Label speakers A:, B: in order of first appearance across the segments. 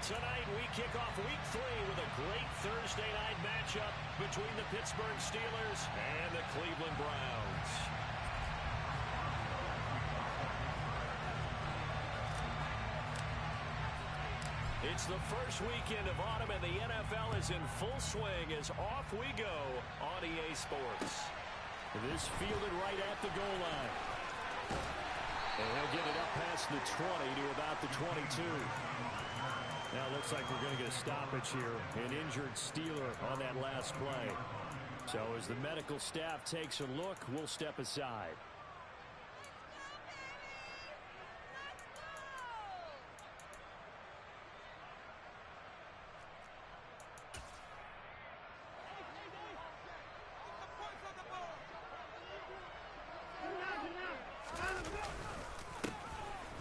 A: Tonight, we kick off Week 3 with a great Thursday night matchup between the Pittsburgh Steelers and the Cleveland Browns. It's the first weekend of autumn, and the NFL is in full swing as off we go on EA Sports. This fielded right at the goal line. And he'll get it up past the 20 to about the 22. Now it looks like we're going to get a stoppage here. An injured Steeler on that last play. So as the medical staff takes a look, we'll step aside.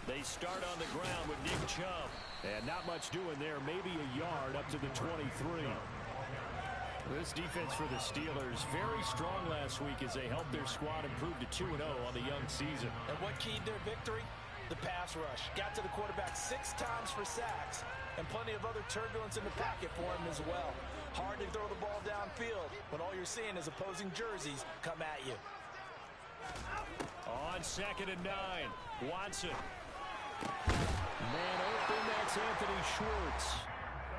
A: They start on the ground with Nick Chubb. And not much doing there. Maybe a yard up to the 23. This defense for the Steelers, very strong last week as they helped their squad improve to 2-0 on the young season.
B: And what keyed their victory? The pass rush. Got to the quarterback 6 times for sacks. And plenty of other turbulence in the pocket for him as well. Hard to throw the ball downfield when all you're seeing is opposing jerseys come at you.
A: On 2nd and 9, Watson. Man open, that's Anthony Schwartz.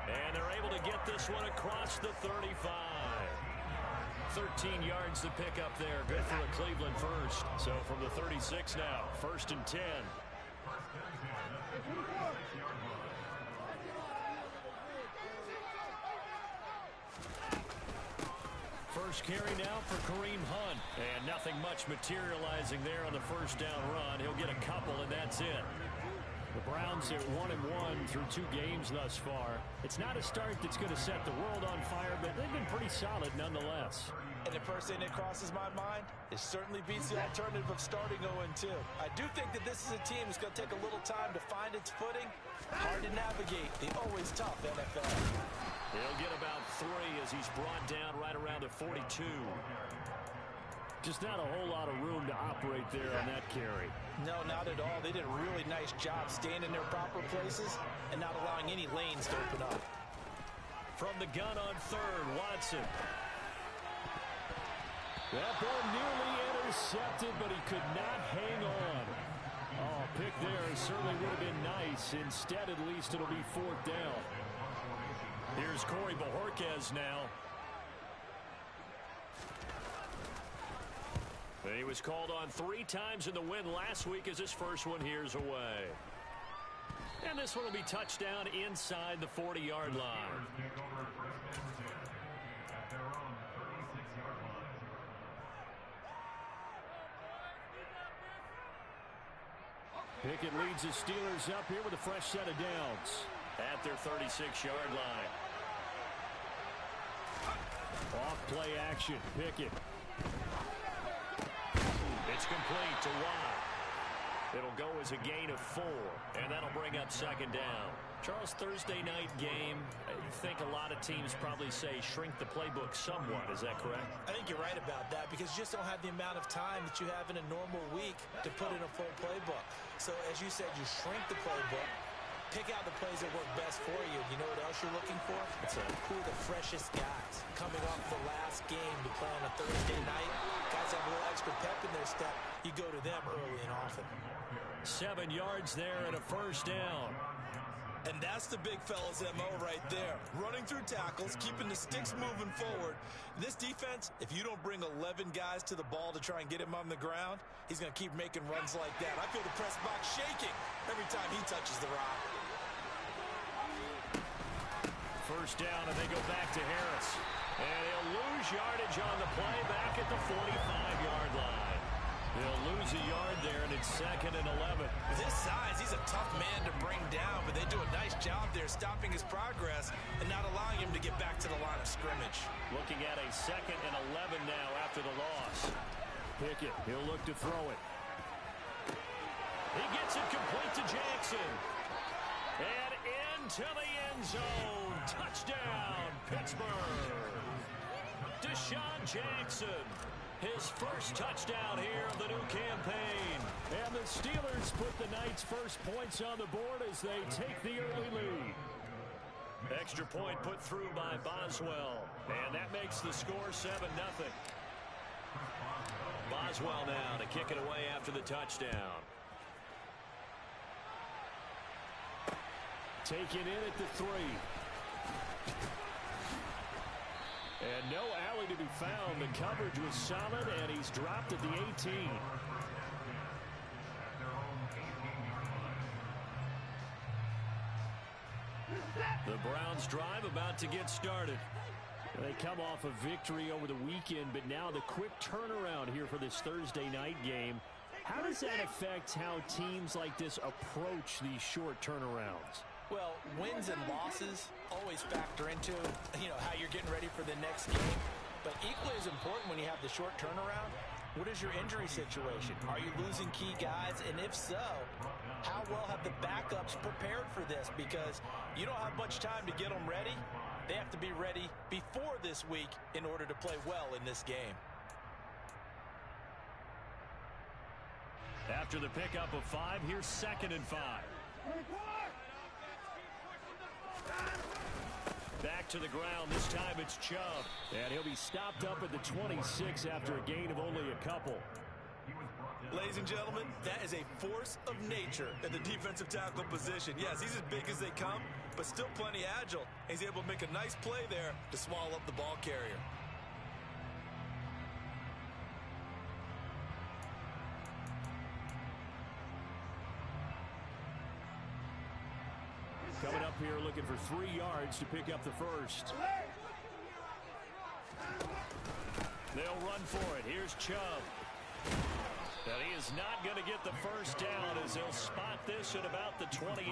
A: And they're able to get this one across the 35. 13 yards to pick up there. Good for a Cleveland first. So from the 36 now, 1st and 10. First carry now for Kareem Hunt. And nothing much materializing there on the first down run. He'll get a couple, and that's it. The Browns are 1-1 through 2 games thus far. It's not a start that's going to set the world on fire, but they've been pretty solid nonetheless.
B: And the first thing that crosses my mind, it certainly beats the alternative of starting 0-2. I do think that this is a team that's going to take a little time to find its footing. Hard to navigate the always tough NFL.
A: He'll get about 3 as he's brought down right around the 42. Just not a whole lot of room to operate there on that carry.
B: No, not at all. They did a really nice job staying in their proper places and not allowing any lanes to open up.
A: From the gun on 3rd, Watson. That ball nearly intercepted, but he could not hang on. Oh, pick there certainly would have been nice. Instead, at least, it'll be 4th down. Here's Corey Bojorquez now. He was called on 3 times in the win last week as his first one here's away. And this one will be touchdown inside the 40-yard line. Pickett leads the Steelers up here with a fresh set of downs at their 36-yard line. Off play action, Pickett. It's complete to Watt. It'll go as a gain of 4, and that'll bring up 2nd down. Charles, Thursday night game, I think a lot of teams probably say shrink the playbook somewhat. Is that correct?
B: I think you're right about that because you just don't have the amount of time that you have in a normal week to put in a full playbook. So as you said, you shrink the playbook, pick out the plays that work best for you. You know what else you're looking for? Who are the freshest guys coming off the last game to play on a Thursday night? Guys have a little extra pep in their step. You go to them early and often.
A: 7 yards there and a first down.
B: And that's the big fella's MO right there. Running through tackles, keeping the sticks moving forward. This defense, if you don't bring 11 guys to the ball to try and get him on the ground, he's going to keep making runs like that. I feel the press box shaking every time he touches the rock.
A: First down, and they go back to Harris. And he'll lose yardage on the play back at the 45-yard line. They'll lose a yard there, and it's 2nd and 11.
B: With his size, he's a tough man to bring down, but they do a nice job there stopping his progress and not allowing him to get back to the line of scrimmage.
A: Looking at a 2nd and 11 now after the loss. Pickett, he'll look to throw it. He gets it complete to Jackson. And into the end zone. Touchdown, Pittsburgh. Deshaun Jackson. His first touchdown here of the new campaign. And the Steelers put the Knights' first points on the board as they take the early lead. Extra point put through by Boswell. And that makes the score 7-0. Boswell now to kick it away after the touchdown. Taken in at the 3. And no alley to be found. The coverage was solid, and he's dropped at the 18. The Browns drive about to get started. They come off a victory over the weekend, but now the quick turnaround here for this Thursday night game. How does that affect how teams like this approach these short turnarounds?
B: Well, wins and losses always factor into, how you're getting ready for the next game. But equally as important when you have the short turnaround, what is your injury situation? Are you losing key guys? And if so, how well have the backups prepared for this? Because you don't have much time to get them ready. They have to be ready before this week in order to play well in this game.
A: After the pickup of 5, here's 2nd and 5. Back to the ground. This time it's Chubb. And he'll be stopped up at the 26 after a gain of only a couple.
B: Ladies and gentlemen, that is a force of nature at the defensive tackle position. Yes, he's as big as they come, but still plenty agile. He's able to make a nice play there to swallow up the ball carrier.
A: Coming up here looking for 3 yards to pick up the first. They'll run for it. Here's Chubb. And he is not going to get the first down as they'll spot this at about the 28.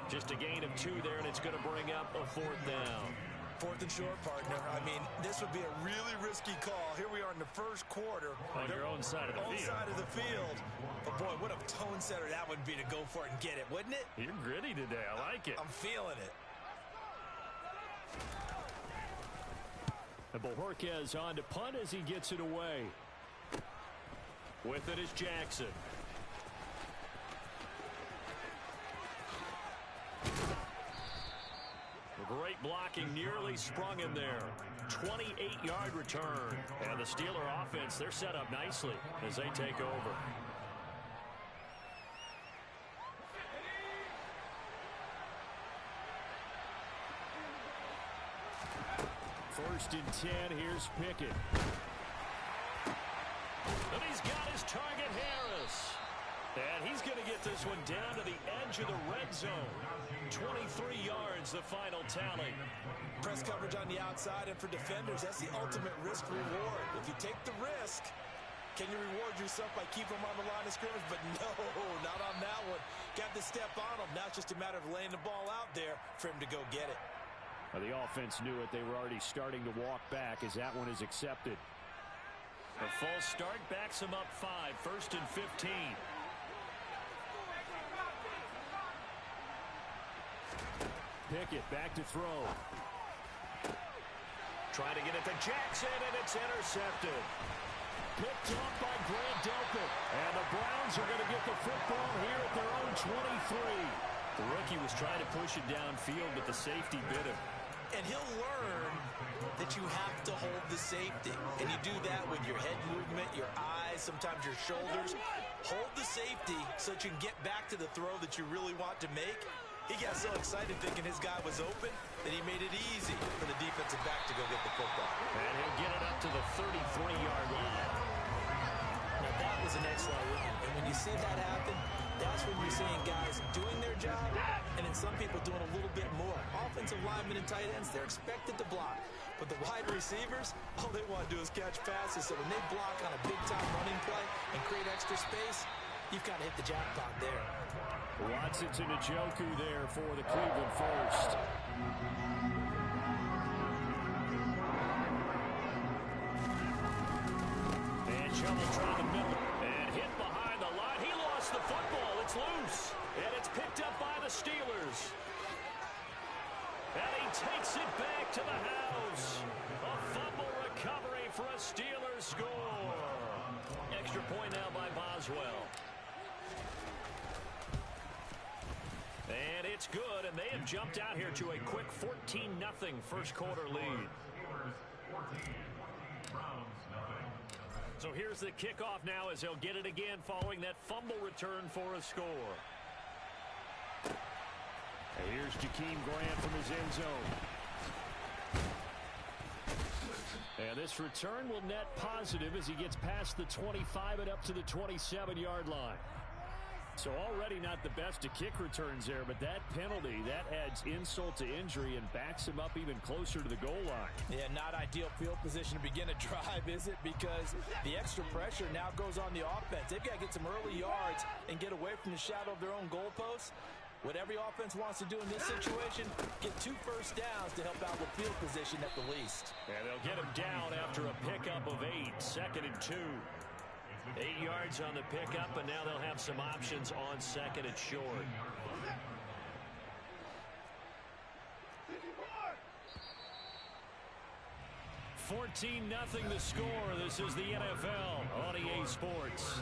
A: Just a gain of 2 there, and it's going to bring up a 4th down.
B: 4th and short, partner. I mean, this would be a really risky call. Here we are in the first quarter.
A: On your own side of the field.
B: Side of the field. But, boy, what a tone setter that would be to go for it and get it, wouldn't it?
A: You're gritty today. I like it.
B: I'm feeling it.
A: And Bojorquez on to punt as he gets it away. With it is Jackson. Great blocking, nearly sprung him there. 28-yard return. And the Steeler offense, they're set up nicely as they take over. First and 10, here's Pickett. And he's got his target, Harris. And he's going to get this one down to the edge of the red zone. 23 yards, the final tally.
B: Press coverage on the outside, and for defenders, that's the ultimate risk reward. If you take the risk, can you reward yourself by keeping them on the line of scrimmage? But no, not on that one. Got to step on them. Now it's just a matter of laying the ball out there for him to go get it.
A: Well, the offense knew it. They were already starting to walk back as that one is accepted. A false start backs him up 5. First and 15. Pickett back to throw. Trying to get it to Jackson, and it's intercepted. Picked up by Grant Delpit. And the Browns are going to get the football here at their own 23. The rookie was trying to push it downfield, but the safety bit him.
B: And he'll learn that you have to hold the safety. And you do that with your head movement, your eyes, sometimes your shoulders. Hold the safety so that you can get back to the throw that you really want to make. He got so excited thinking his guy was open that he made it easy for the defensive back to go get the football.
A: And he'll get it up to the 33-yard line.
B: Now that was an excellent run. And when you see that happen, that's when you're seeing guys doing their job and then some people doing a little bit more. Offensive linemen and tight ends, they're expected to block. But the wide receivers, all they want to do is catch passes. So when they block on a big-time running play and create extra space, you've kind of hit the jackpot there.
A: Watson to Njoku there for the Cleveland first. And Chubb trying to middle and hit behind the line. He lost the football. It's loose. And it's picked up by the Steelers. And he takes it back to the house. A fumble recovery for a Steelers score. Extra point now by Boswell. And And it's good, and they have jumped out here to a quick 14-0 first quarter lead. So here's the kickoff now as he'll get it again following that fumble return for a score. And here's Jakeem Grant from his end zone. And this return will net positive as he gets past the 25 and up to the 27-yard line. So already not the best of kick returns there, but that penalty, that adds insult to injury and backs him up even closer to the goal line.
B: Yeah, not ideal field position to begin a drive, is it? Because the extra pressure now goes on the offense. They've got to get some early yards and get away from the shadow of their own goalposts. What every offense wants to do in this situation, get 2 first downs to help out with field position at the least.
A: And they'll get him down after a pickup of 8, 2nd and 2. 8 yards on the pickup, and now they'll have some options on 2nd and short. $14-0 the score. This is the NFL on EA Sports.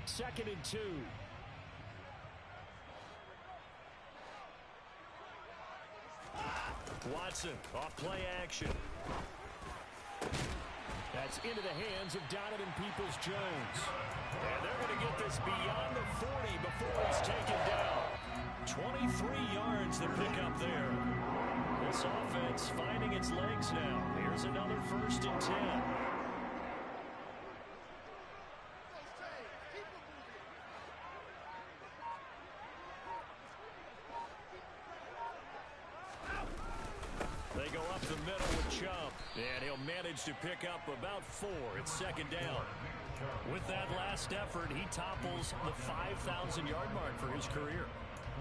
A: Second and 2. Watson off play action. That's into the hands of Donovan Peoples-Jones. And they're going to get this beyond the 40 before it's taken down. 23 yards to pick up there. This offense finding its legs now. Here's another 1st and 10. They go up the middle with Chubb, and he'll manage to pick up about 4. It's 2nd down. With that last effort, he topples the 5,000-yard mark for his career.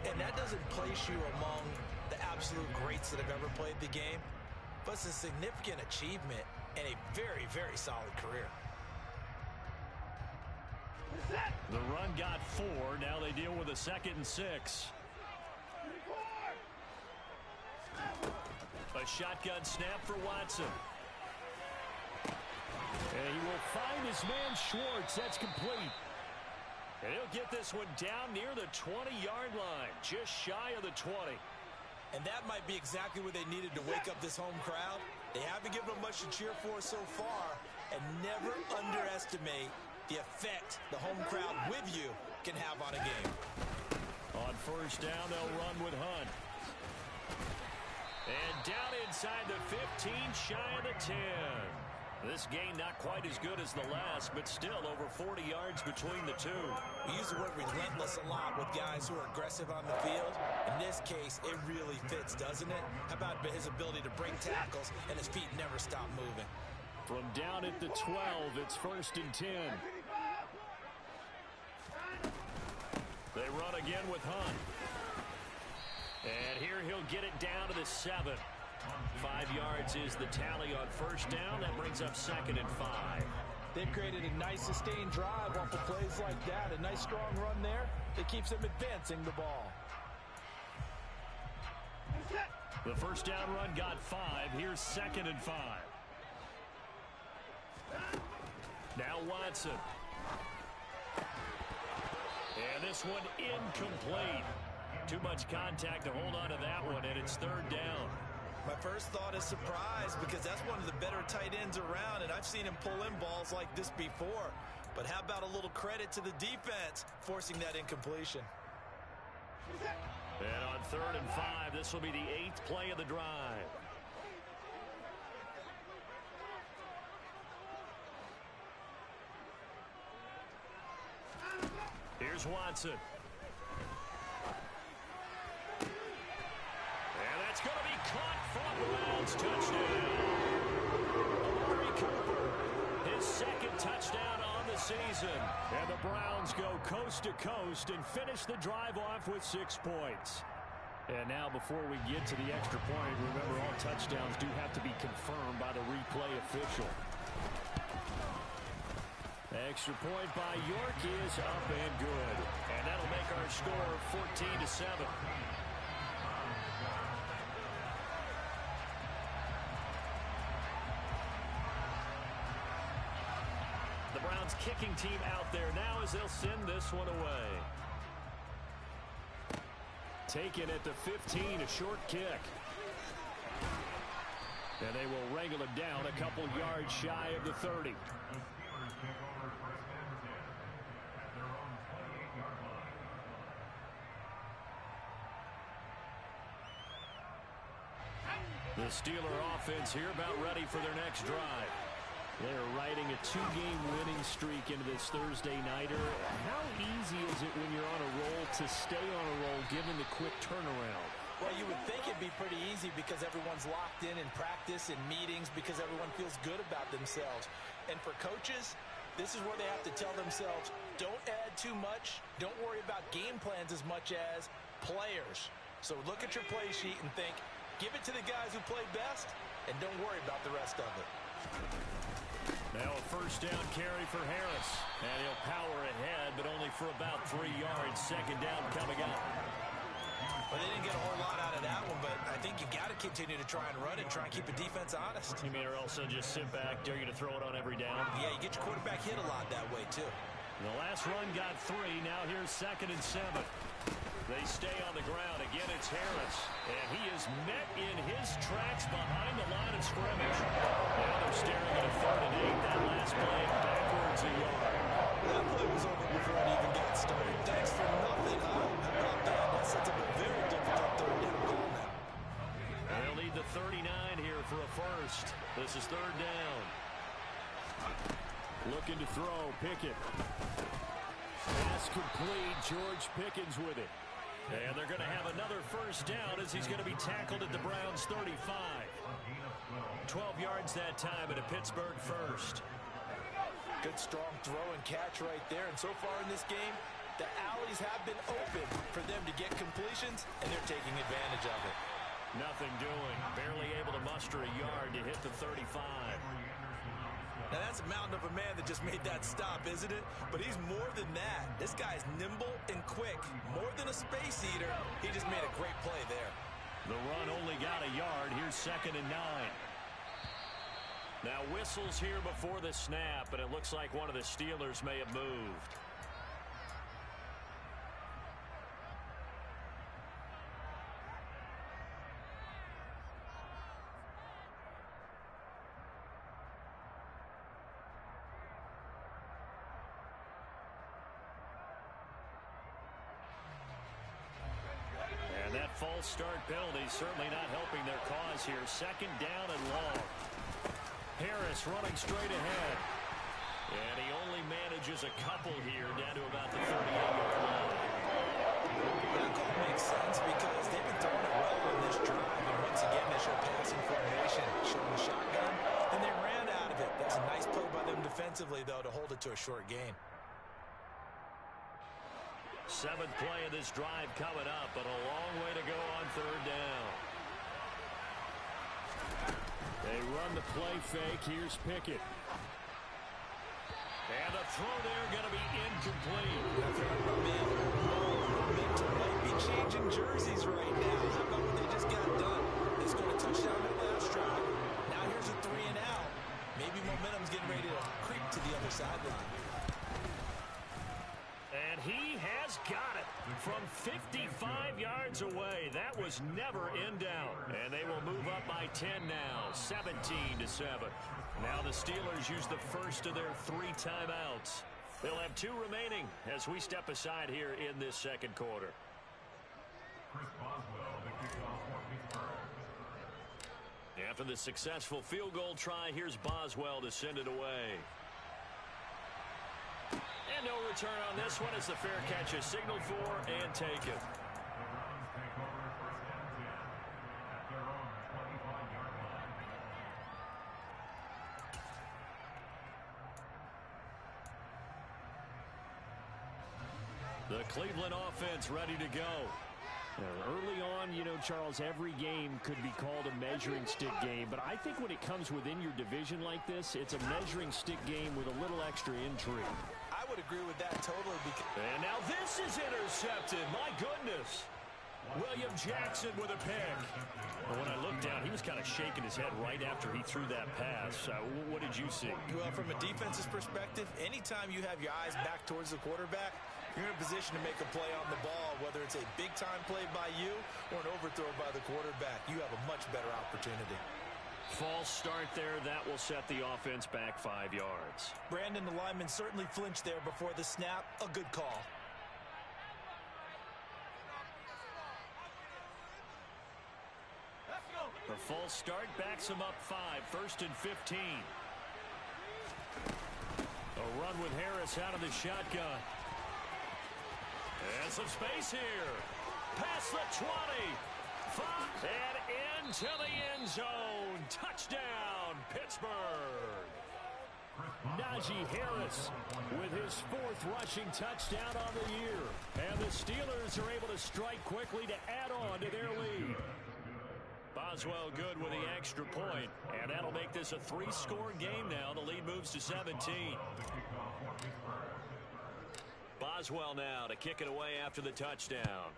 B: And that doesn't place you among the absolute greats that have ever played the game, but it's a significant achievement and a very, very solid career.
A: The run got 4. Now they deal with a 2nd and 6. A shotgun snap for Watson. And he will find his man Schwartz. That's complete. And he'll get this one down near the 20-yard line, just shy of the 20.
B: And that might be exactly what they needed to wake up this home crowd. They haven't given them much to cheer for so far, and never underestimate the effect the home crowd with you can have on a game.
A: On 1st down, they'll run with Hunt. And down inside the 15, shy of the 10. This game not quite as good as the last, but still over 40 yards between the two.
B: We use the word relentless a lot with guys who are aggressive on the field. In this case, it really fits, doesn't it? How about his ability to break tackles and his feet never stop moving?
A: From down at the 12, it's 1st and 10. They run again with Hunt. And here he'll get it down to the 7. 5 yards is the tally on 1st down. That brings up 2nd and 5.
B: They've created a nice sustained drive off of plays like that. A nice strong run there that keeps them advancing the ball.
A: The 1st down run got 5. Here's 2nd and 5. Now Watson. And this one incomplete. Too much contact to hold on to that one, and it's 3rd down.
B: My first thought is surprise, because that's one of the better tight ends around, and I've seen him pull in balls like this before. But how about a little credit to the defense forcing that incompletion?
A: And on 3rd and 5, this will be the 8th play of the drive. Here's Watson. And that's going to be caught for the Browns. Touchdown. Amari Cooper, his 2nd touchdown on the season. And the Browns go coast to coast and finish the drive off with 6 points. And now before we get to the extra point, remember all touchdowns do have to be confirmed by the replay official. Extra point by York is up and good. And that'll make our score 14-7. Browns kicking team out there now as they'll send this one away. Taken at the 15, a short kick. And they will wrangle him down a couple yards shy of the 30. The Steeler offense here about ready for their next drive. They're riding a 2-game winning streak into this Thursday nighter. How easy is it when you're on a roll to stay on a roll given the quick turnaround?
B: Well, you would think it'd be pretty easy because everyone's locked in practice and meetings because everyone feels good about themselves. And for coaches, this is where they have to tell themselves, don't add too much. Don't worry about game plans as much as players. So look at your play sheet and think, give it to the guys who play best, and don't worry about the rest of it.
A: Now a first down carry for Harris. And he'll power ahead, but only for about 3 yards. Second down coming up.
B: Well, they didn't get a whole lot out of that one, but I think you've got to continue to try and run it, try and keep the defense honest.
A: You mean or also just sit back, dare you to throw it on every down?
B: Yeah, you get your quarterback hit a lot that way, too.
A: The last run got 3. Now here's 2nd and 7. They stay on the ground. Again, it's Harris. And he is met in his tracks behind the line of scrimmage. Now they're staring at a 3rd and 8. That last play backwards a yard.
B: That play was over before it even got started. Thanks for nothing, huh? How about that? That sets up a very difficult 3rd down goal now.
A: And they'll need the 39 here for a first. This is 3rd down. Looking to throw. Pickett. Pass complete. George Pickens with it. And they're going to have another first down as he's going to be tackled at the Browns' 35. 12 yards that time at a Pittsburgh first.
B: Good strong throw and catch right there. And so far in this game, the alleys have been open for them to get completions, and they're taking advantage of it.
A: Nothing doing. Barely able to muster a yard to hit the 35.
B: Now, that's a mountain of a man that just made that stop, isn't it? But he's more than that. This guy's nimble and quick. More than a space eater. He just made a great play there.
A: The run only got a yard. Here's 2nd and 9. Now, whistles here before the snap, and it looks like one of the Steelers may have moved. False start penalty certainly not helping their cause here. 2nd down and long. Harris running straight ahead. And he only manages a couple here down to about the 38-yard line.
B: That call makes sense because they've been throwing it well on this drive. And once again, they show passing formation, showing the shotgun, and they ran out of it. That's a nice play by them defensively, though, to hold it to a short gain.
A: 7th play of this drive coming up, but a long way to go on 3rd down. They run the play fake. Here's Pickett. And the throw there going to be incomplete.
B: Momentum might be changing jerseys right now. How about what they just got done? They scored a touchdown in the last drive. Now here's a 3 and out. Maybe momentum's getting ready to creep to the other sideline.
A: And he has got it from 55 yards away. That was never in doubt. And they will move up by 10 now, 17-7. Now the Steelers use the first of their 3 timeouts. They'll have 2 remaining as we step aside here in this 2nd quarter. After the successful field goal try, here's Boswell to send it away. And no return on this one as the fair catch is signaled for and taken. The Cleveland offense ready to go. Early on, you know, Charles, every game could be called a measuring stick game, but I think when it comes within your division like this, it's a measuring stick game with a little extra intrigue.
B: I would agree with that totally.
A: And now this is intercepted. My goodness. William Jackson with a pick. Well, when I looked down, he was kind of shaking his head right after he threw that pass. What did you see?
B: Well, from a defense's perspective, anytime you have your eyes back towards the quarterback, you're in a position to make a play on the ball, whether it's a big-time play by you or an overthrow by the quarterback. You have a much better opportunity.
A: False start there. That will set the offense back 5 yards.
B: Brandon, the lineman certainly flinched there before the snap. A good call.
A: The false start backs him up 5. 1st and 15. A run with Harris out of the shotgun. And some space here. Past the 20. 5. And into the end zone. Touchdown, Pittsburgh. Najee Harris with his 4th rushing touchdown on the year. And the Steelers are able to strike quickly to add on to their lead. Boswell good with the extra point, and that'll make this a 3-score game now. The lead moves to 17. Boswell now to kick it away after the touchdown.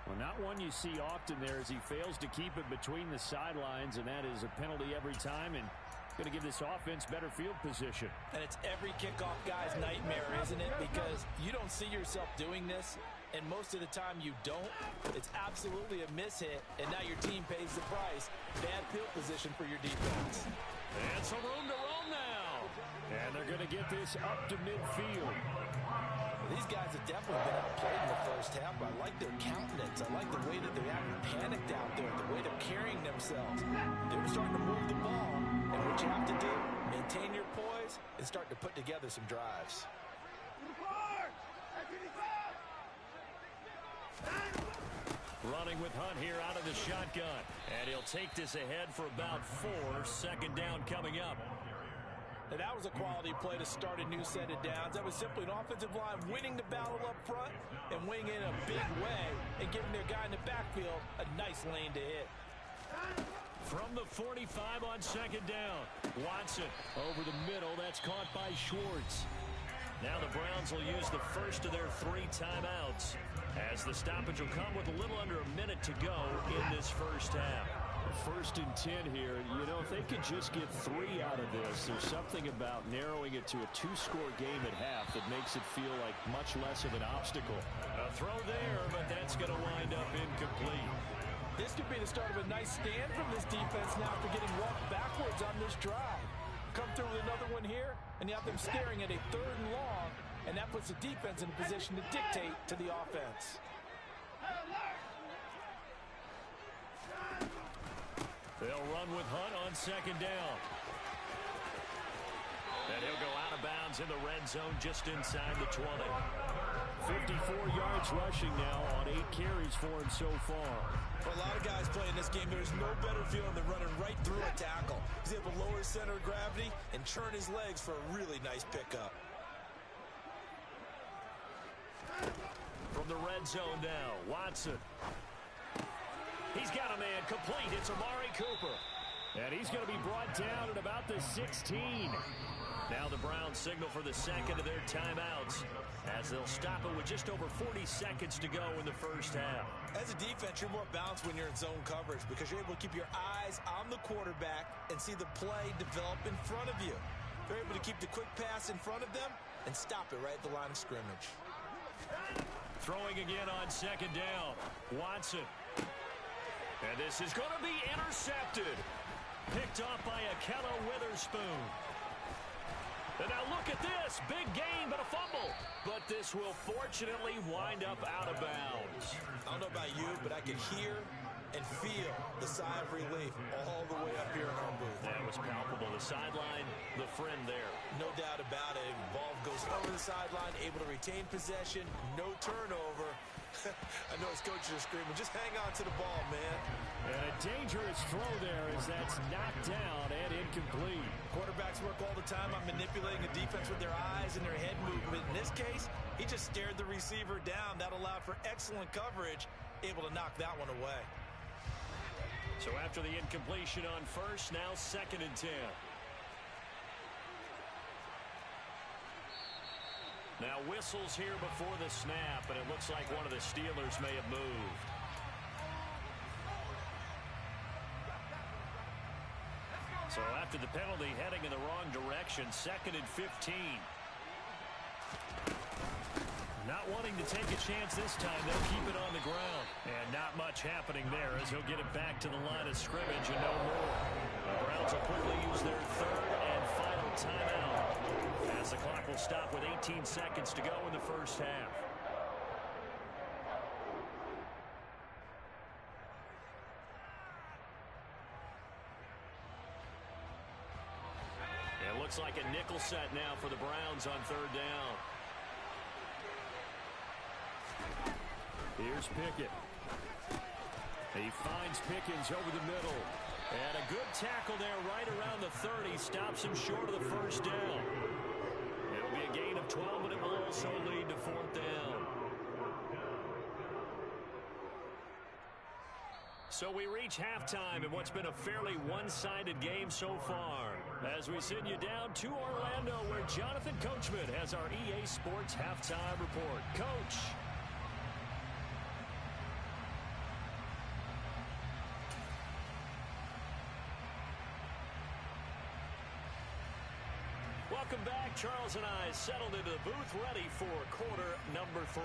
A: Well, not one you see often there as he fails to keep it between the sidelines, and that is a penalty every time, and going to give this offense better field position.
B: And it's every kickoff guy's nightmare, isn't it? Because you don't see yourself doing this, and most of the time you don't. It's absolutely a mishit, and now your team pays the price. Bad field position for your defense.
A: And some room to roam now. And they're going to get this up to midfield.
B: Well, these guys have definitely been outplayed in the first half. I like their countenance. I like the way that they're acting panicked out there, the way they're carrying themselves. They're starting to move the ball. And what you have to do, maintain your poise and start to put together some drives.
A: Running with Hunt here out of the shotgun. And he'll take this ahead for about 4. 2nd down coming up.
B: And that was a quality play to start a new set of downs. That was simply an offensive line winning the battle up front and winning in a big way and giving their guy in the backfield a nice lane to hit.
A: From the 45 on 2nd down. Watson over the middle. That's caught by Schwartz. Now the Browns will use the first of their 3 timeouts as the stoppage will come with a little under a minute to go in this first half. 1st and 10 here. You know, if they could just get 3 out of this, there's something about narrowing it to a 2-score game at half that makes it feel like much less of an obstacle. A throw there, but that's going to wind up incomplete.
B: This could be the start of a nice stand from this defense now after getting walked backwards on this drive. Come through with another one here, and you have them staring at a 3rd and long, and that puts the defense in a position to dictate to the offense.
A: They'll run with Hunt on 2nd down. And he'll go out of bounds in the red zone just inside the 20. 54 yards rushing now on 8 carries for him so far.
B: For a lot of guys playing this game, there's no better feeling than running right through a tackle. He's able to lower his center of gravity and churn his legs for a really nice pickup.
A: From the red zone now, Watson. He's got a man complete. It's Amari Cooper. And he's going to be brought down at about the 16. Now the Browns signal for the 2nd of their timeouts as they'll stop it with just over 40 seconds to go in the first half.
B: As a defense, you're more balanced when you're in zone coverage because you're able to keep your eyes on the quarterback and see the play develop in front of you. They're able to keep the quick pass in front of them and stop it right at the line of scrimmage.
A: Throwing again on 2nd down. Watson. And this is going to be intercepted. Picked off by Ahkello Witherspoon. And now look at this. Big gain, but a fumble. But this will fortunately wind up out of bounds.
B: I don't know about you, but I can hear and feel the sigh of relief all the way up here in our booth.
A: That was palpable. The sideline, the friend there.
B: No doubt about it. Ball goes over the sideline, able to retain possession, no turnover. I know his coaches are screaming, just hang on to the ball, man.
A: And a dangerous throw there as that's knocked down and incomplete.
B: Quarterbacks work all the time on manipulating a defense with their eyes and their head movement. In this case, he just stared the receiver down. That allowed for excellent coverage, able to knock that one away.
A: So after the incompletion on first, now 2nd and 10. Now whistles here before the snap, and it looks like one of the Steelers may have moved. So after the penalty, heading in the wrong direction, 2nd and 15. Not wanting to take a chance this time, they'll keep it on the ground. And not much happening there as he'll get it back to the line of scrimmage and no more. The Browns will quickly use their 3rd and final timeout, as the clock will stop with 18 seconds to go in the first half. It looks like a nickel set now for the Browns on 3rd down. Here's Pickett. He finds Pickens over the middle. And a good tackle there right around the 30. Stops him short of the first down. It'll be a gain of 12, but it will also lead to 4th down. So we reach halftime in what's been a fairly one-sided game so far, as we send you down to Orlando, where Jonathan Coachman has our EA Sports Halftime Report. Coach. Welcome back. Charles and I settled into the booth, ready for quarter number 3.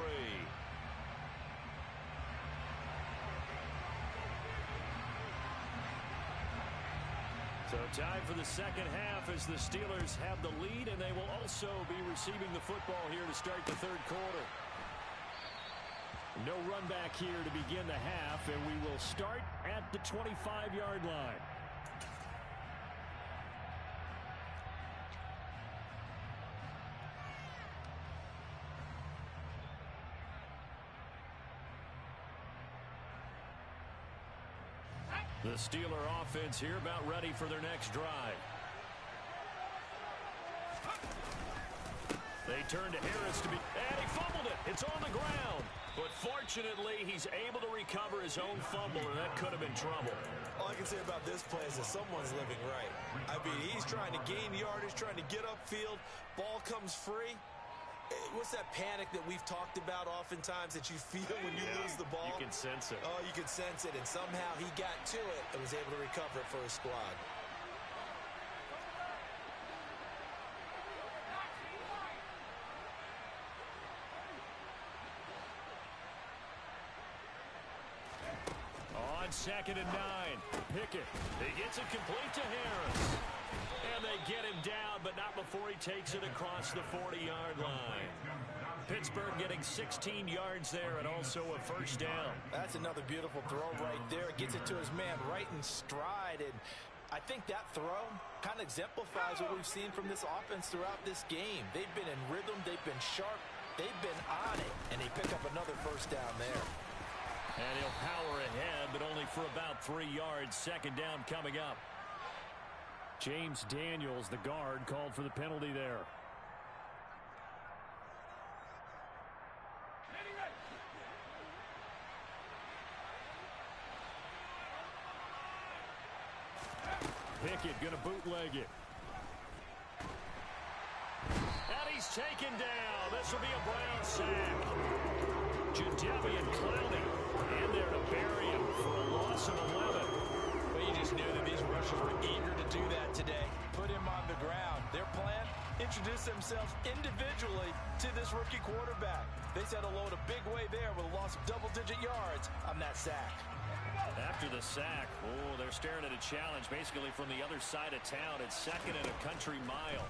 A: So time for the second half as the Steelers have the lead, and they will also be receiving the football here to start the 3rd quarter. No run back here to begin the half, and we will start at the 25-yard line. The Steeler offense here about ready for their next drive. They turn to Harris to be, and he fumbled it. It's on the ground. But fortunately, he's able to recover his own fumble, and that could have been trouble.
B: All I can say about this play is that someone's living right. I mean, he's trying to gain yardage, trying to get upfield. Ball comes free. What's that panic that we've talked about oftentimes that you feel when you lose the ball?
A: You can sense it.
B: Oh, you can sense it, and somehow he got to it and was able to recover it for his squad.
A: On 2nd and 9, Pickett. He gets it complete to Harris. And they get him down, but not before he takes it across the 40-yard line. Pittsburgh getting 16 yards there and also a 1st down.
B: That's another beautiful throw right there. Gets it to his man right in stride. And I think that throw kind of exemplifies what we've seen from this offense throughout this game. They've been in rhythm. They've been sharp. They've been on it. And they pick up another 1st down there.
A: And he'll power ahead, but only for about 3 yards. 2nd down coming up. James Daniels, the guard, called for the penalty there. Pickett going to bootleg it. And he's taken down. This will be a Brown sack. Jadeveon Clowney in there to bury him for a loss of 11.
B: But you just knew that these rushers were eager to do that today. Put him on the ground. Their plan, introduce themselves individually to this rookie quarterback. They set a load a big way there with a loss of double-digit yards on that sack.
A: After the sack, oh, they're staring at a challenge basically from the other side of town. It's 2nd and a country mile.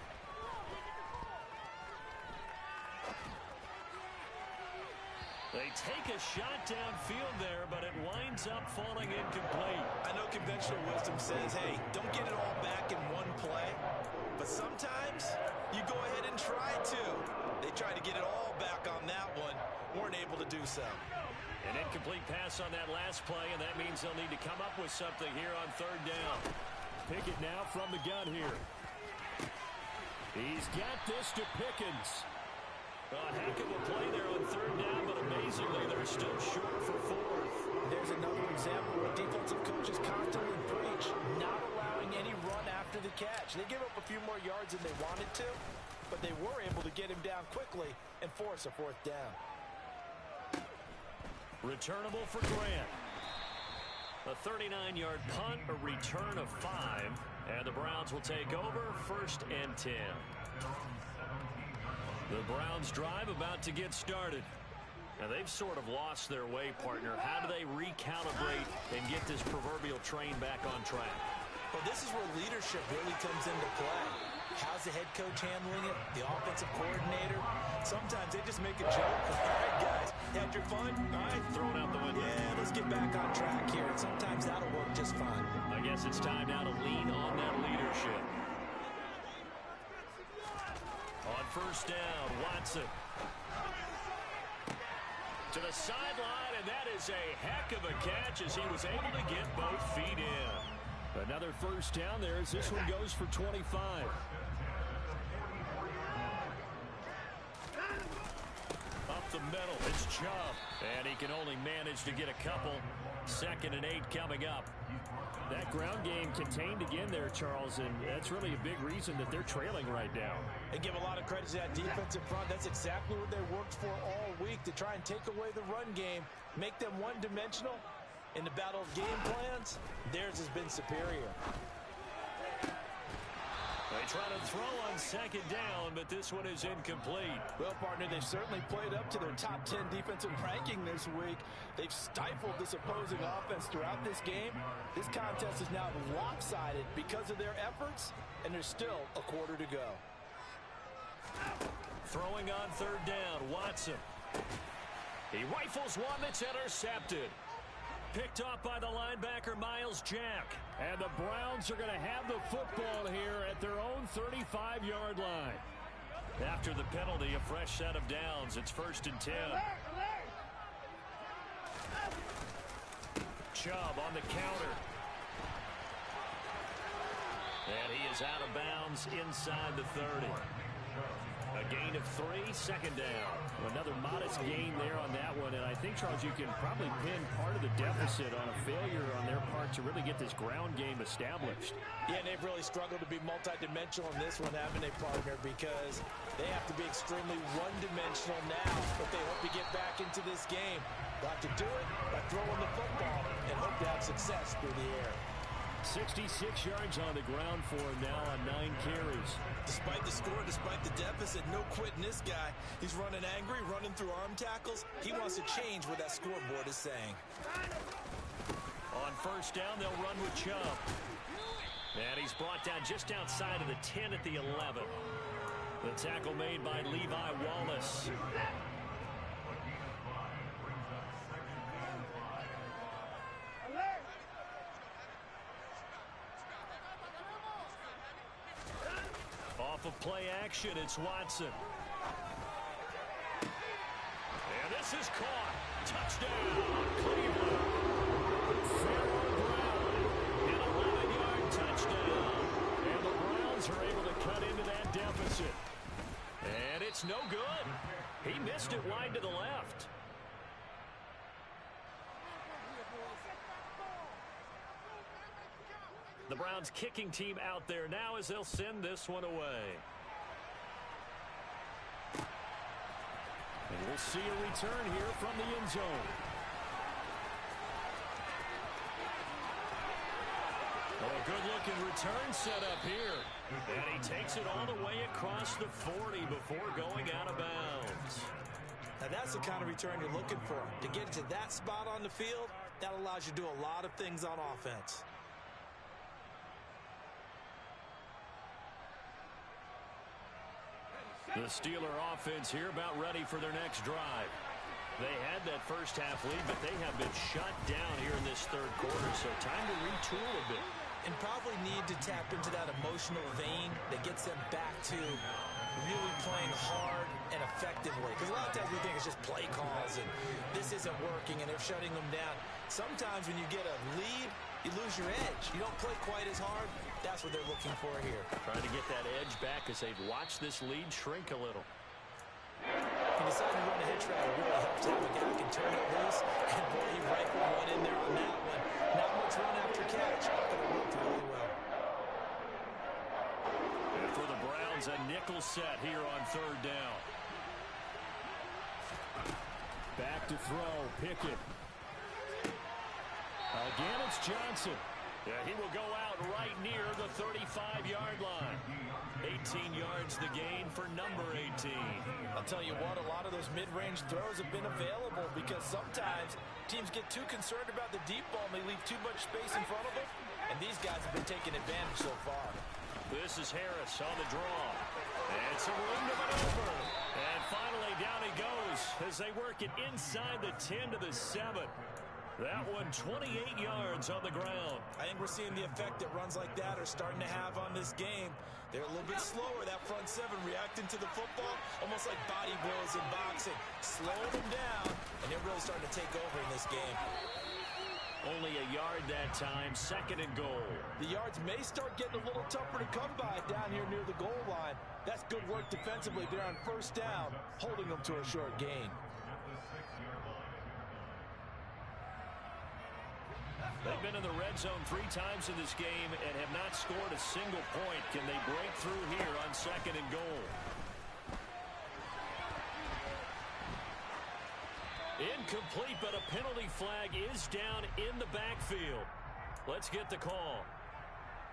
A: They take a shot downfield there, but it winds up falling incomplete.
B: I know conventional wisdom says, hey, don't get it all back in one play. But sometimes you go ahead and try to. They tried to get it all back on that one. Weren't able to do so.
A: An incomplete pass on that last play, and that means they'll need to come up with something here on 3rd down. Pickett now from the gun here. He's got this to Pickens. A heck of a play there on 3rd down, but amazingly, they're still short for 4th.
B: There's another example where defensive coaches constantly preach, not allowing any run after the catch. They gave up a few more yards than they wanted to, but they were able to get him down quickly and force a fourth down.
A: Returnable for Grant. A 39-yard punt, a return of 5, and the Browns will take over 1st and 10. The Browns drive about to get started. Now, they've sort of lost their way, partner. How do they recalibrate and get this proverbial train back on track?
B: Well, this is where leadership really comes into play. How's the head coach handling it? The offensive coordinator? Sometimes they just make a joke. All right, guys, had your fun? All right,
A: thrown out the window.
B: Yeah, let's get back on track here. And sometimes that'll work just fine.
A: I guess it's time now to lean on that leadership. On 1st down, Watson. To the sideline, and that is a heck of a catch as he was able to get both feet in. Another 1st down there as this one goes for 25. Up the middle, it's Chubb. And he can only manage to get a couple. 2nd and 8 coming up. That ground game contained again there, Charles, and that's really a big reason that they're trailing right now.
B: They give a lot of credit to that defensive front. That's exactly what they worked for all week, to try and take away the run game, make them one-dimensional. In the battle of game plans, theirs has been superior.
A: They try to throw on 2nd down, but this one is incomplete.
C: Well, partner, they've certainly played up to their top 10 defensive ranking this week. They've stifled this opposing offense throughout this game. This contest is now lopsided because of their efforts, and there's still a quarter to go.
A: Throwing on 3rd down, Watson. He rifles one that's intercepted. Picked off by the linebacker, Miles Jack. And the Browns are going to have the football here at their own 35-yard line. After the penalty, a fresh set of downs. It's 1st and 10. Chubb on the counter. And he is out of bounds inside the 30. A gain of 3, 2nd down. Another modest gain there on that one, and I think, Charles, you can probably pin part of the deficit on a failure on their part to really get this ground game established.
B: Yeah, and they've really struggled to be multidimensional in this one, haven't they, partner? Because they have to be extremely one-dimensional now if they hope to get back into this game. They'll have to do it by throwing the football and hope to have success through the air.
A: 66 yards on the ground for him now on 9 carries.
B: Despite the score, despite the deficit, no quitting this guy. He's running angry, running through arm tackles. He wants to change what that scoreboard is saying.
A: On 1st down, they'll run with Chubb. And he's brought down just outside of the 10 at the 11. The tackle made by Levi Wallace. Off of play action, it's Watson. And this is caught. Touchdown, Cleveland. Pharaoh Brown, an 11-yard touchdown. And the Browns are able to cut into that deficit. And it's no good. He missed it wide to the left. The Browns kicking team out there now as they'll send this one away. And we'll see a return here from the end zone. Oh, a good-looking return set up here. And he takes it all the way across the 40 before going out of bounds.
B: Now that's the kind of return you're looking for. To get to that spot on the field, that allows you to do a lot of things on offense.
A: The Steeler offense here about ready for their next drive. They had that first half lead, but they have been shut down here in this 3rd quarter, so time to retool a bit.
B: And probably need to tap into that emotional vein that gets them back to really playing hard and effectively. Because a lot of times we think it's just play calls and this isn't working and they're shutting them down. Sometimes when you get a lead, you lose your edge. You don't play quite as hard. That's what they're looking for here.
A: Trying to get that edge back as they've watched this lead shrink a little.
B: He decided to run a hitch route. It really helps have a guy who can turn it loose. And boy, he rifled one in there on that one. Not much run after catch, but it worked really well.
A: And for the Browns, a nickel set here on 3rd down. to throw. Pickett. Again, it's Johnson. Yeah, he will go out right near the 35-yard line. 18 yards the gain for number 18.
B: I'll tell you what, a lot of those mid-range throws have been available because sometimes teams get too concerned about the deep ball and they leave too much space in front of them, and these guys have been taking advantage so far. This is Harris on the draw. And some room to maneuver. And finally down he goes as they work it inside the 10 to the 7. That one 28 yards on the ground. I think we're seeing the effect that runs like that are starting to have on this game. They're a little bit slower, that front seven, reacting to the football, almost like body blows in boxing. Slowing them down, and they're really starting to take over in this game. Only a yard that time, 2nd and goal. The yards may start getting a little tougher to come by down here near the goal line. That's good work defensively there on 1st down, holding them to a short gain. They've been in the red zone 3 times in this game and have not scored a single point. Can they break through here on 2nd and goal? Incomplete, but a penalty flag is down in the backfield. Let's get the call.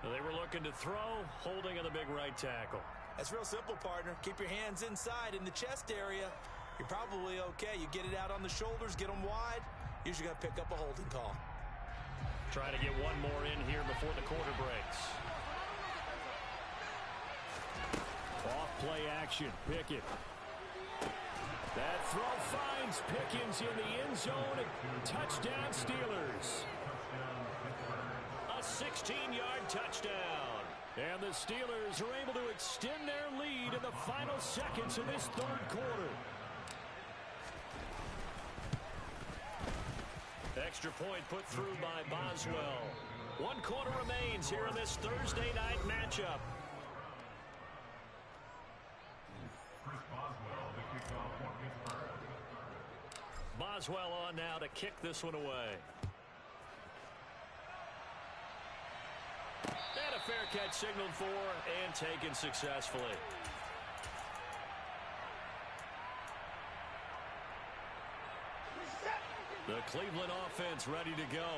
B: They were looking to throw, holding on the big right tackle. That's real simple, partner. Keep your hands inside in the chest area. You're probably okay. You get it out on the shoulders, get them wide. Usually going to pick up a holding call. Trying to get one more in here before the quarter breaks. Off play action. Pickett. That throw finds Pickens in the end zone. Touchdown Steelers. A 16-yard touchdown. And the Steelers are able to extend their lead in the final seconds of this 3rd quarter. Extra point put through by Boswell. 1 quarter remains here in this Thursday night matchup. Boswell on now to kick this one away. And a fair catch signaled for and taken successfully. The Cleveland offense ready to go.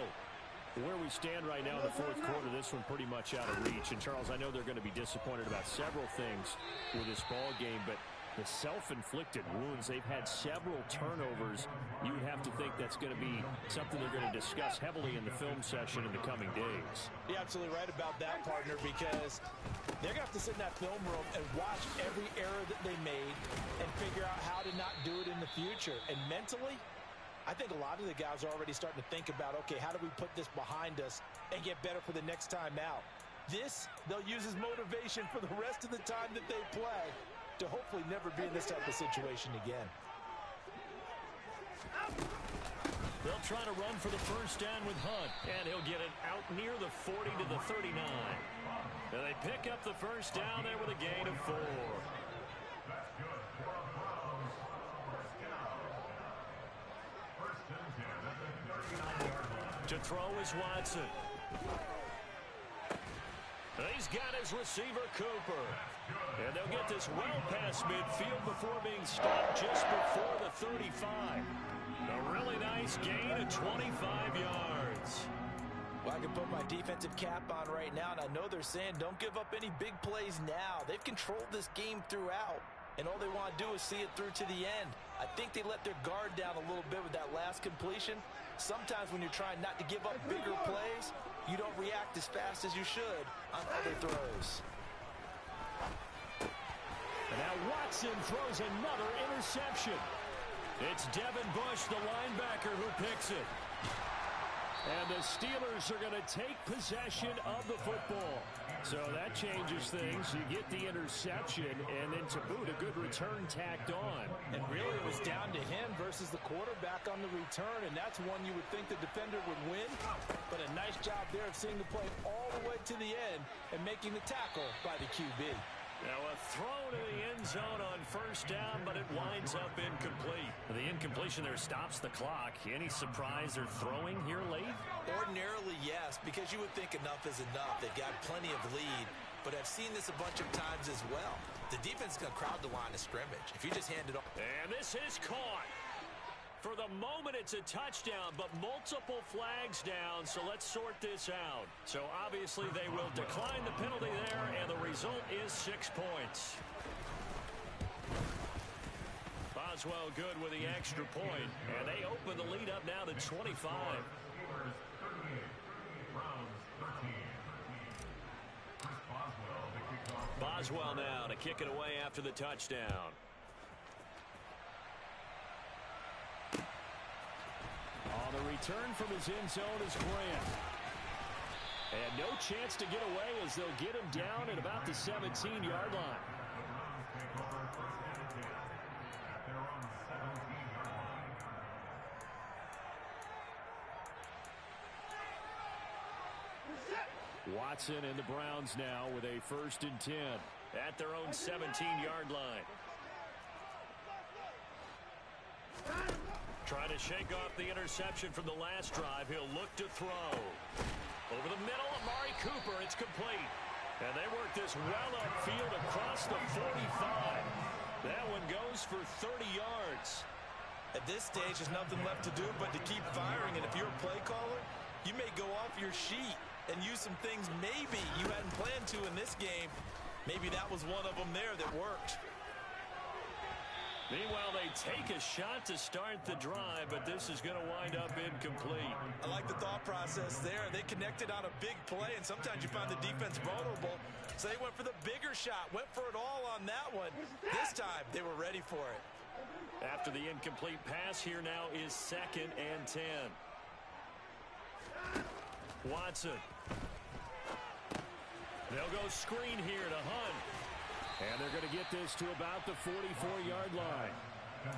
B: Where we stand right now in the 4th quarter, this one pretty much out of reach. And, Charles, I know they're going to be disappointed about several things with this ball game, but the self-inflicted wounds, they've had several turnovers. You would have to think that's going to be something they're going to discuss heavily in the film session in the coming days. You're absolutely right about that, partner, because they're going to have to sit in that film room and watch every error that they made and figure out how to not do it in the future. And mentally, I think a lot of the guys are already starting to think about, okay, how do we put this behind us and get better for the next time out? This, they'll use as motivation for the rest of the time that they play to hopefully never be in this type of situation again. They'll try to run for the 1st down with Hunt, and he'll get it out near the 40 to the 39. And they pick up the 1st down there with a gain of 4. To throw is Watson. He's got his receiver, Cooper. And they'll get this well past midfield before being stopped just before the 35. A really nice gain of 25 yards. Well, I can put my defensive cap on right now, and I know they're saying don't give up any big plays now. They've controlled this game throughout, and all they want to do is see it through to the end. I think they let their guard down a little bit with that last completion. Sometimes when you're trying not to give up bigger plays, you don't react as fast as you should on other throws. And now Watson throws another interception. It's Devin Bush, the linebacker, who picks it. And the Steelers are going to take possession of the football. So that changes things. You get the interception, and then to boot, a good return tacked on. And really, it was down to him versus the quarterback on the return, and that's one you would think the defender would win. But a nice job there of seeing the play all the way to the end and making the tackle by the QB. Now a throw to the end zone on 1st down, but it winds up incomplete. The incompletion there stops the clock. Any surprise they're throwing here late? Ordinarily, yes, because you would think enough is enough. They've got plenty of lead, but I've seen this a bunch of times as well. The defense is going to crowd the line of scrimmage. If you just hand it off. And this is caught.
A: For the moment, it's a touchdown, but multiple flags down, so let's sort this out. So obviously they will decline the penalty there, and the result is 6 points. Boswell good with the extra point, and they open the lead up now to 25. Boswell now to kick it away after the touchdown. On the return from his end zone is Grant. And no chance to get away as they'll get him down at about the 17-yard line. Watson and the Browns now with a 1st and 10 at their own 17-yard line. Trying to shake off the interception from the last drive. He'll look to throw. Over the middle, Amari Cooper. It's complete. And they work this well upfield across the 45. That one goes for 30 yards.
B: At this stage, there's nothing left to do but to keep firing. And if you're a play caller, you may go off your sheet and use some things maybe you hadn't planned to in this game. Maybe that was one of them there that worked.
A: Meanwhile, they take a shot to start the drive, but this is going to wind up incomplete.
B: I like the thought process there. They connected on a big play, and sometimes you find the defense vulnerable. So they went for the bigger shot, went for it all on that one. This time, they were ready for it.
A: After the incomplete pass, here now is 2nd and 10. Watson. They'll go screen here to Hunt. And they're going to get this to about the 44-yard line.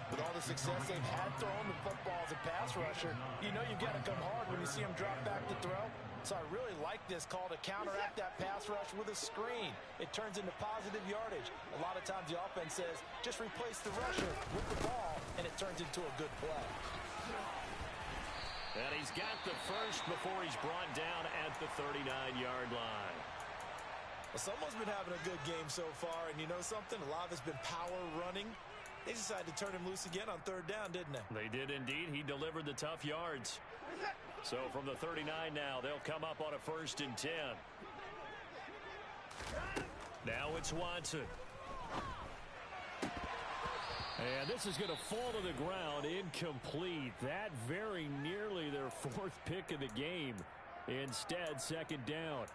C: With all the success they've had throwing the football as a pass rusher, you know you've got to come hard when you see him drop back to throw. So I really like this call to counteract that pass rush with a screen. It turns into positive yardage. A lot of times the offense says, just replace the rusher with the ball, and it turns into a good play.
A: And he's got the first before he's brought down at the 39-yard line.
B: Well, someone's been having a good game so far, and you know something? A lot of it's been power running. They decided to turn him loose again on 3rd down, didn't they?
A: They did indeed. He delivered the tough yards. So from the 39 now, they'll come up on a 1st and 10. Now it's Watson. And this is going to fall to the ground, incomplete. That very nearly their 4th pick of the game. Instead, 2nd down.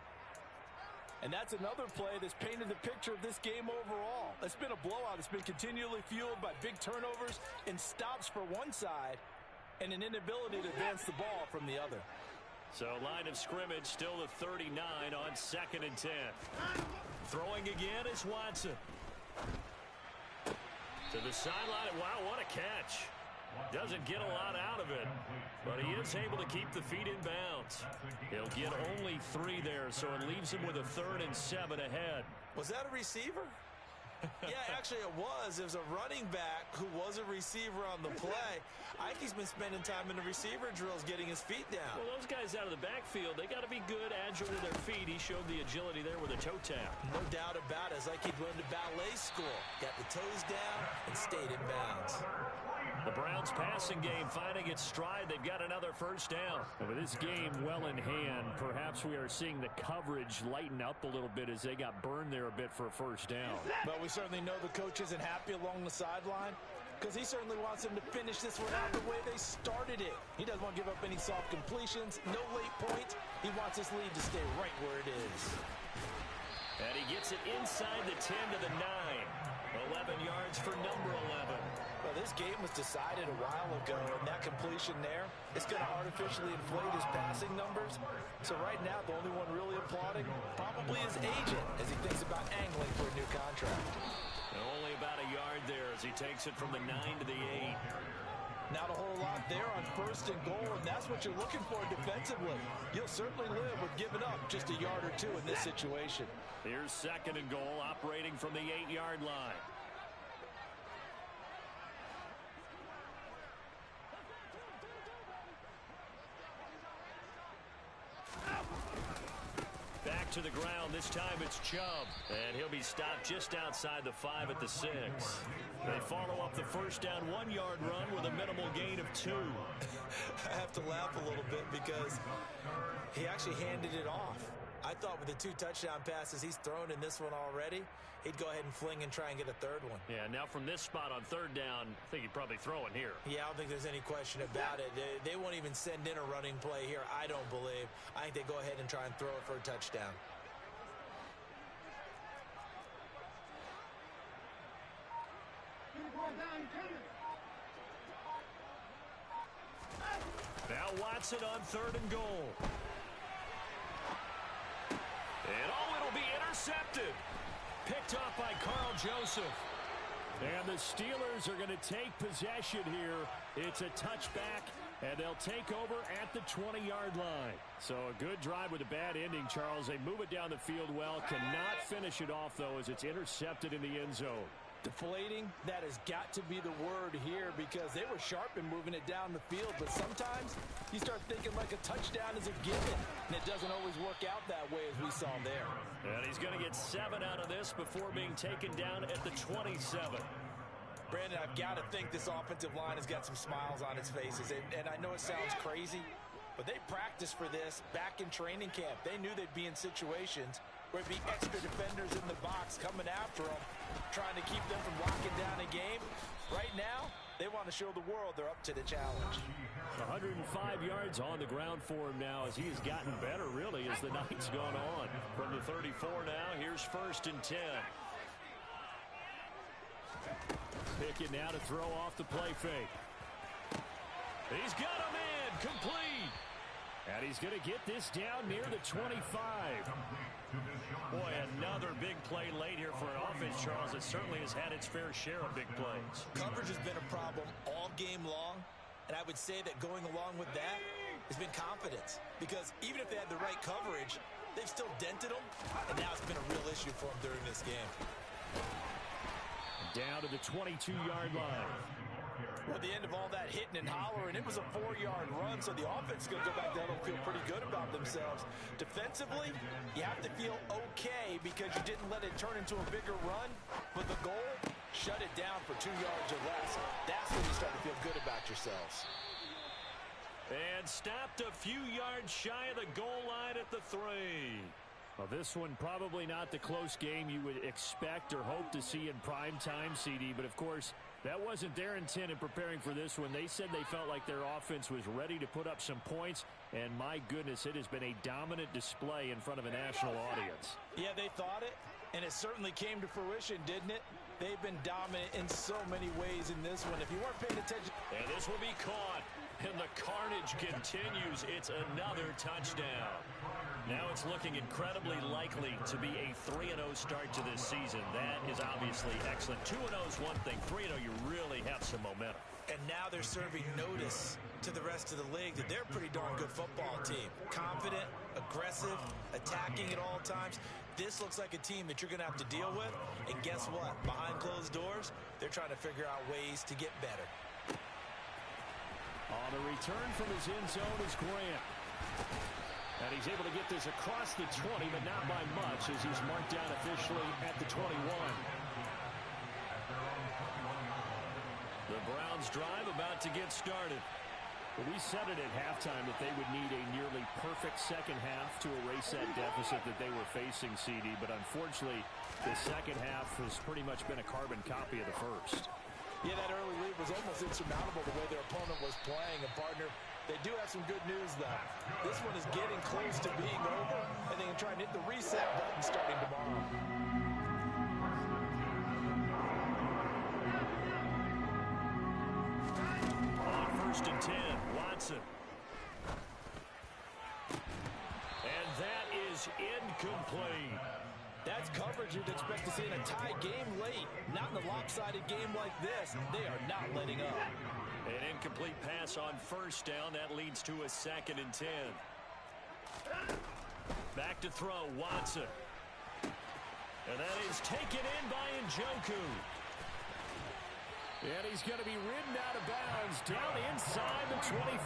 C: And that's another play that's painted the picture of this game overall. It's been a blowout. It's been continually fueled by big turnovers and stops for one side and an inability to advance the ball from the other.
A: So line of scrimmage still the 39 on 2nd and 10. Throwing again is Watson. To the sideline. Wow, what a catch. Doesn't get a lot out of it, but he is able to keep the feet in bounds. He'll get only 3 there, so it leaves him with a 3rd and 7 ahead.
B: Was that a receiver? Yeah, actually it was. It was a running back who was a receiver on the play. I think he's been spending time in the receiver drills getting his feet down.
A: Well, those guys out of the backfield, they got to be good, agile with their feet. He showed the agility there with a toe tap.
B: No doubt about it. It's like he'd went to ballet school. Got the toes down and stayed in bounds.
A: The Browns passing game finding its stride. They've got another 1st down. And with this game well in hand, perhaps we are seeing the coverage lighten up a little bit as they got burned there a bit for a 1st down.
C: But we certainly know the coach isn't happy along the sideline because he certainly wants them to finish this one out the way they started it. He doesn't want to give up any soft completions, no late points. He wants this lead to stay right where it is.
A: And he gets it inside the 10 to the 9. 11 yards for number 11.
C: Well, this game was decided a while ago, and that completion there is going to artificially inflate his passing numbers. So right now, the only one really applauding probably his agent as he thinks about angling for a new contract.
A: And only about a yard there as he takes it from the 9 to the 8.
C: Not a whole lot there on 1st and goal, and that's what you're looking for defensively. You'll certainly live with giving up just a yard or 2 in this situation.
A: Here's 2nd and goal, operating from the 8-yard line. Back to the ground. This time it's Chubb. And he'll be stopped just outside the 5 at the 6. They follow up the first down 1-yard run with a minimal gain of 2.
B: I have to laugh a little bit because he actually handed it off. I thought with the 2 touchdown passes he's thrown in this one already, he'd go ahead and fling and try and get a third one.
A: Yeah, now from this spot on third down, I think he'd probably throw it here.
B: Yeah, I don't think there's any question about it. They won't even send in a running play here, I don't believe. I think they go ahead and try and throw it for a touchdown.
A: Now Watson on 3rd and goal. And it'll be intercepted. Picked off by Carl Joseph. And the Steelers are going to take possession here. It's a touchback, and they'll take over at the 20-yard line. So a good drive with a bad ending, Charles. They move it down the field well. Cannot finish it off, though, as it's intercepted in the end zone.
C: Deflating, that has got to be the word here because they were sharp in moving it down the field, but sometimes you start thinking like a touchdown is a given, and it doesn't always work out that way as we saw there.
A: And he's going to get 7 out of this before being taken down at the 27.
B: Brandon, I've got to think this offensive line has got some smiles on its faces, and I know it sounds crazy, but they practiced for this back in training camp. They knew they'd be in situations where it'd be extra defenders in the box coming after them, trying to keep them from locking down a game. Right now, they want to show the world they're up to the challenge.
A: 105 yards on the ground for him now as he has gotten better, really, as the night's gone on. From the 34 now, here's 1st and 10. Pickett now to throw off the play fake. He's got a man, complete. And he's going to get this down near the 25. Boy, another big play late here for an offense, Charles, that certainly has had its fair share of big plays.
B: Coverage has been a problem all game long, and I would say that going along with that has been confidence. Because even if they had the right coverage, they've still dented them, and now it's been a real issue for them during this game.
A: Down to the 22-yard line.
B: Well, at the end of all that hitting and hollering, it was a 4-yard run, so the offense is going to go back down and feel pretty good about themselves. Defensively, you have to feel okay because you didn't let it turn into a bigger run, but the goal, shut it down for 2 yards or less. That's when you start to feel good about yourselves.
A: And stopped a few yards shy of the goal line at the 3. Well, this one probably not the close game you would expect or hope to see in prime time, CD, but of course, that wasn't their intent in preparing for this one. They said they felt like their offense was ready to put up some points, and my goodness, it has been a dominant display in front of a national audience.
B: Yeah, they thought it, and it certainly came to fruition, didn't it? They've been dominant in so many ways in this one. If you weren't paying attention...
A: And this will be caught, and the carnage continues. It's another touchdown. Now it's looking incredibly likely to be a 3-0 start to this season. That is obviously excellent. 2-0 is one thing. 3-0, you really have some momentum.
B: And now they're serving notice to the rest of the league that they're a pretty darn good football team. Confident, aggressive, attacking at all times. This looks like a team that you're going to have to deal with. And guess what? Behind closed doors, they're trying to figure out ways to get better.
A: On the return from his end zone is Grant. And he's able to get this across the 20, but not by much, as he's marked down officially at the 21. The Browns drive about to get started. Well, we said it at halftime that they would need a nearly perfect second half to erase that deficit that they were facing, CD, but unfortunately, the second half has pretty much been a carbon copy of the first.
C: Yeah, that early lead was almost insurmountable the way their opponent was playing. And, partner, they do have some good news, though. This one is getting close to being over, and they can try and hit the reset button starting tomorrow.
A: On 1st and 10, Watson. And that is incomplete.
C: That's coverage you'd expect to see in a tie game late. Not in a lopsided game like this. They are not letting up.
A: An incomplete pass on 1st down. That leads to a 2nd and 10. Back to throw, Watson. And that is taken in by Njoku. And he's going to be ridden out of bounds down inside the 25.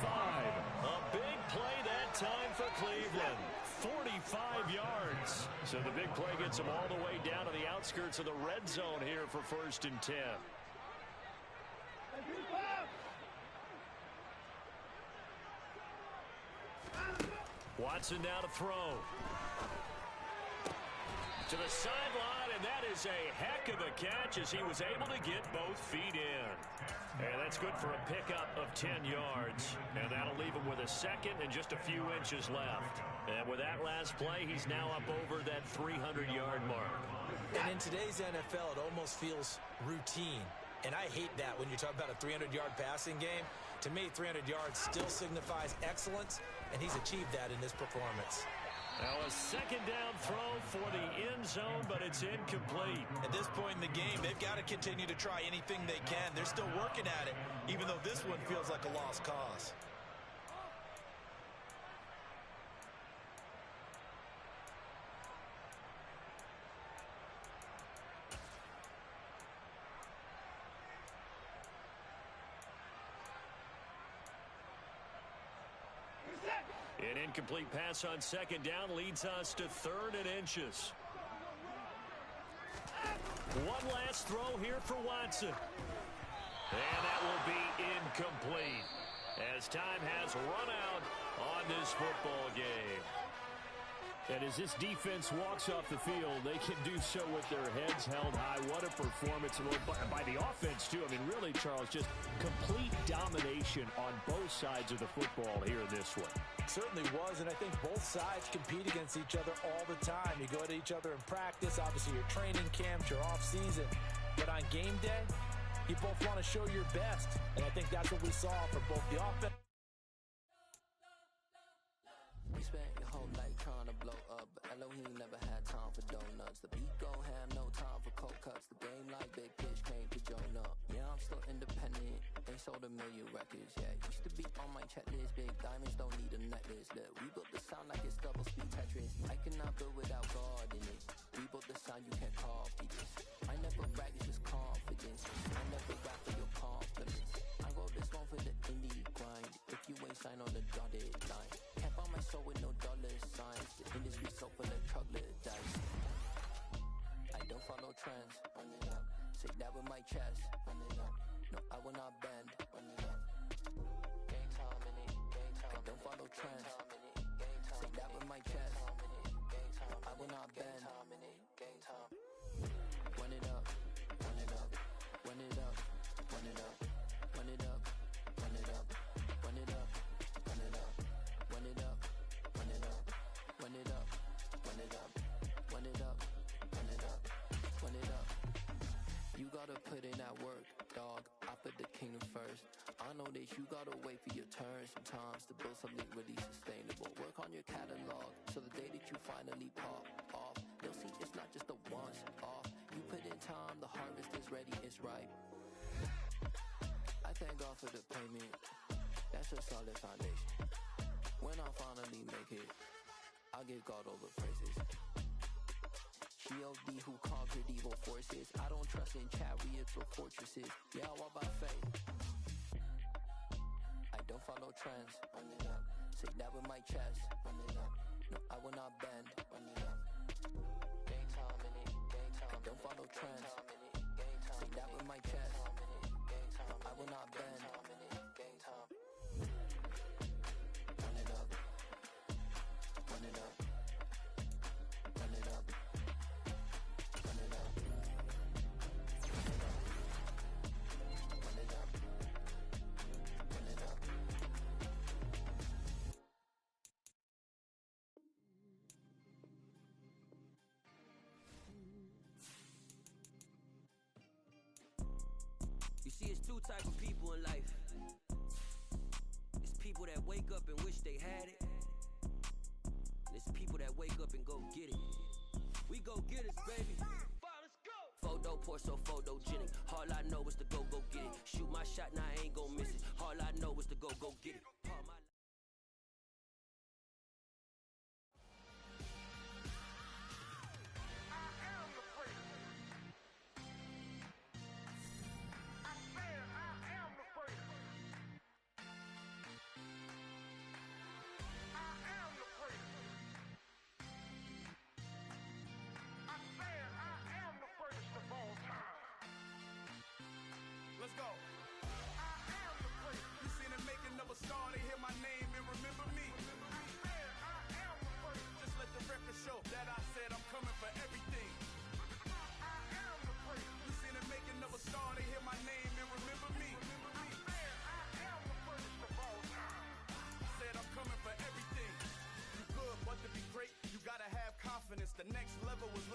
A: A big play that time for Cleveland. 45 yards. So the big play gets them all the way down to the outskirts of the red zone here for 1st and 10. Watson now to throw. To the sideline, and that is a heck of a catch as he was able to get both feet in. And that's good for a pickup of 10 yards. And that'll leave him with a second and just a few inches left. And with that last play, he's now up over that 300-yard mark.
B: And in today's NFL, it almost feels routine. And I hate that when you're talking about a 300-yard passing game. To me, 300 yards still signifies excellence, and he's achieved that in this performance.
A: Now a second down throw for the end zone, but it's incomplete.
B: At this point in the game, they've got to continue to try anything they can. They're still working at it, even though this one feels like a lost cause.
A: An incomplete pass on second down leads us to 3rd and inches. One last throw here for Watson. And that will be incomplete as time has run out on this football game. And as this defense walks off the field, they can do so with their heads held high. What a performance by the offense, too. I mean, really, Charles, just complete domination on both sides of the football here in this one.
B: Certainly was, and I think both sides compete against each other all the time. You go at each other in practice, obviously your training camps, your off-season. But on game day, you both want to show your best, and I think that's what we saw for both the offense.
D: You spent your whole life trying to blow up, but Elohim never had time for donuts. The beat go ham, no time for cold cuts. The game like Big Pitch came to Jonah. Yeah, I'm still independent, ain't sold a million records. Yeah, used to be on my checklist. Big diamonds don't need a necklace. Look, we built the sound like it's double speed Tetris. I cannot build without God in it. We built the sound, you can't copy this. I never brag, it's just confidence. I never rap for your confidence. I wrote this one for the indie grind. If you ain't signed on the dotted line, can't buy my soul with no dollar signs. The industry so full of troglodytes. I don't follow trends. Run it up. Say that with my chest. Run it up. No, I will not bend. Run it up. Game time in it. Game time. I don't follow trends. Say that with my chest. No, I will not bend. Game time. Run it up. Run it up. Run it up. Run it up. Run it up. Run it up. Run it up. Run it up. Run it up. Run it up. Run it up. Run it up. Run it up. Run it up. Run it up. You gotta put in that work, dog. I put the kingdom first. I know that you gotta wait for your turn sometimes to build something really sustainable. Work on your catalog, so the day that you finally pop off, they'll see it's not just a once off. You put in time, the harvest is ready, it's ripe. I thank God for the payment. That's a solid foundation. When I finally make it, I'll give God all the praises. G.O.D. who conquered evil forces. I don't trust in chariots or fortresses. Yeah, I walk by faith. I don't follow trends. Run it up. Say that with my chest. Run it up. No, I will not bend. Run it up. Game time in it. Game time. I don't follow trends. Say that with my chest. No, I will not bend. Game time. Run it up. Run it up. Run it up. Run it up. Run it up. Run it up.
E: You see, it's two type of people in life. It's people that wake up and wish they had it. And it's people that wake up and go get it. We go get it, baby. Let's go. Photo poor, so photogenic. All I know is to go get it. Shoot my shot, now I ain't gon' miss it. All I know is to go get it. All my
F: I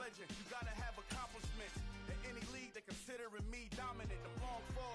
F: legend. You gotta have accomplishments. In any league, they considering me dominant. The long falls